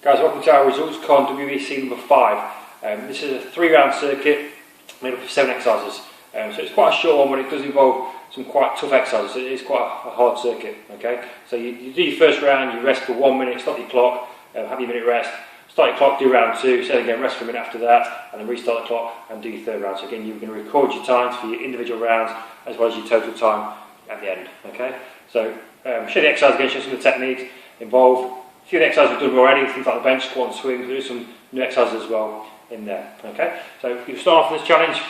Guys, welcome to our ResultsCon Wbc number 5. This is a 3-round circuit made up of 7 exercises. So it's quite a short one, but it does involve some quite tough exercises. So it is quite a hard circuit. Okay, so you do your first round, you rest for 1 minute, stop your clock, have your minute rest, start your clock, do round 2, say again, rest for a minute after that, and then restart the clock and do your third round. So again, you're going to record your times for your individual rounds as well as your total time at the end. Okay, so show the exercise again, show some of the techniques involved. A few of the exercises we've done already, things like the bench, squat and swing. There is some new exercises as well in there. Okay, so you start off this challenge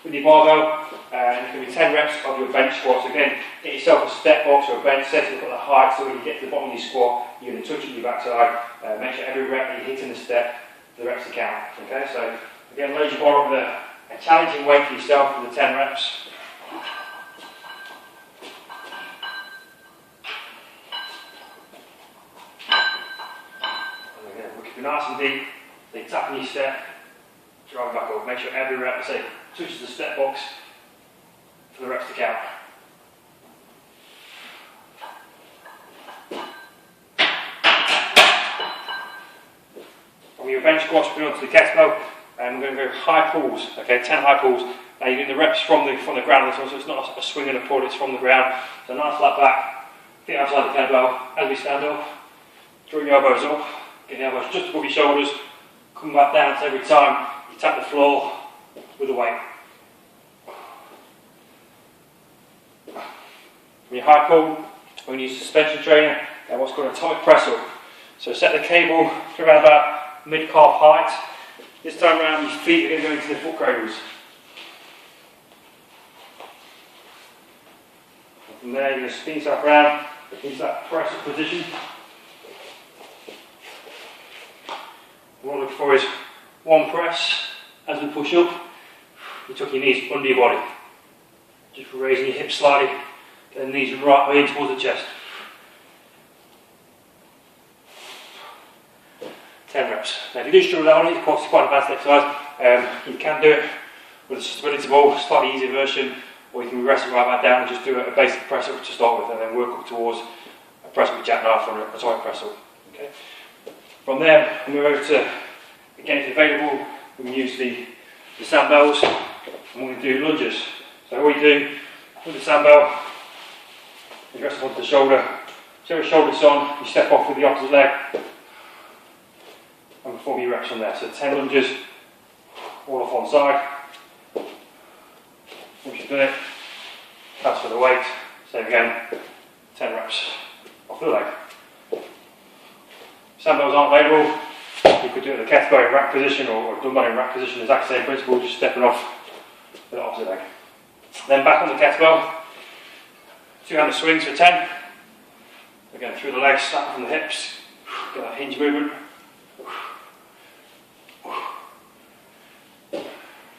with your barbell, and it's going to be 10 reps of your bench squats. Again, get yourself a step box or a bench, set it up at the height so when you get to the bottom of your squat, you're going to touch it with your backside. Make sure every rep that you're hitting the step, the reps to count. Okay, so again, load your bar up with a challenging weight for yourself for the 10 reps. Nice and deep, then tapping your step, drive back up. Make sure every rep, say, touches the step box for the reps to count. From your bench squats, put onto the kettlebell, and we're going to go high pulls. Okay, 10 high pulls. Now you're doing the reps from the ground this one, so it's not a swing and a pull, it's from the ground. So nice flat back, feet outside the kettlebell as we stand up. Draw your elbows up. Get the elbows just above your shoulders, come back down so every time you tap the floor with the weight. From your high pull, we're going to use suspension trainer and what's called a atomic press up. So set the cable to around about mid-calf height. This time around your feet are going to go into the foot cradles. And from there you're going to spin yourself around into that press up position. What we're looking for is one press as we push up. You tuck your knees under your body. Just raising your hips slightly, get the knees right way in towards the chest. 10 reps. Now if you do struggle that one, of course it's quite an advanced exercise. You can do it with a stability ball, slightly easier version, or you can rest it right back down and just do a basic press up to start with, and then work up towards a press up with jackknife or a atomic press up. Okay. From there, we move over to, again if available, we can use the sandbells, and we're going to do lunges. So all you do with the sandbell, you rest onto the shoulder, so your shoulder's on, you step off with the opposite leg, and perform your reps from there. So 10 lunges, all off one side. Once you've done it, transfer the weight, same again, 10 reps off the leg. Sandbells aren't available, you could do it in a kettlebell in rack position or dumbbell in rack position, exact same principle, just stepping off with the opposite leg. Then back on the kettlebell, 2-handed swings for 10. Again, through the legs, snap from the hips, get that hinge movement.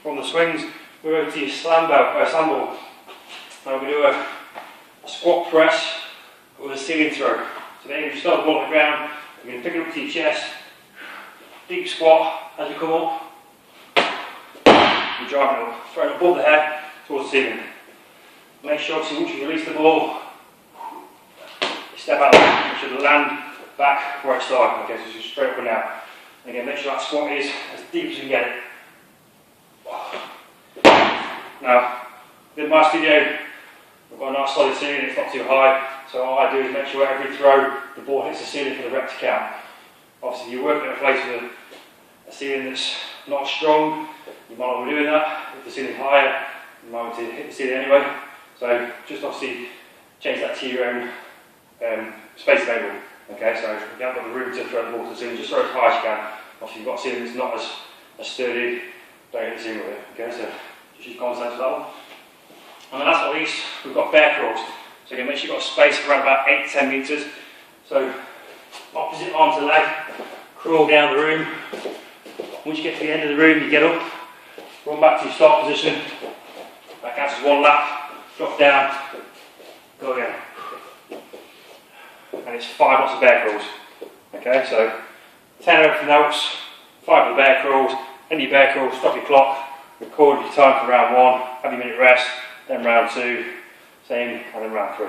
From the swings, move over to your slam ball. Now we're going to do a squat press with a ceiling throw. So then you start the ball on the ground. You're going to pick it up to your chest, deep squat as you come up, you're driving up, throw it above the head towards the ceiling. Make sure obviously once you release the ball, you step out, make sure the land back where it started, okay, so just straight up and down. And again, make sure that squat is as deep as you can get it. Now, in my studio, we've got a nice solid ceiling, it's not too high. So all I do is make sure every throw the ball hits the ceiling for the rep to count. Obviously if you're working at a place with a ceiling that's not strong, you might not be doing that. If the ceiling's higher, you might want to hit the ceiling anyway. So just obviously change that to your own space available. Okay, so if you haven't got the room to throw the ball to the ceiling, just throw it as high as you can. Obviously if you've got a ceiling that's not as sturdy, don't hit the ceiling with it. Okay, so just use common sense for that one. And then last but not least, we've got bear crawls. So again, make sure you've got space for around about 8 to 10 metres. So opposite arm to the leg, crawl down the room. Once you get to the end of the room, you get up, run back to your start position. That counts as one lap, drop down, go again. And it's 5 lots of bear crawls. Okay, so 10 everything else, 5 of the bear crawls, end your bear crawls, stop your clock, record your time for round 1, have your minute rest, then round 2. Same, and then round 3.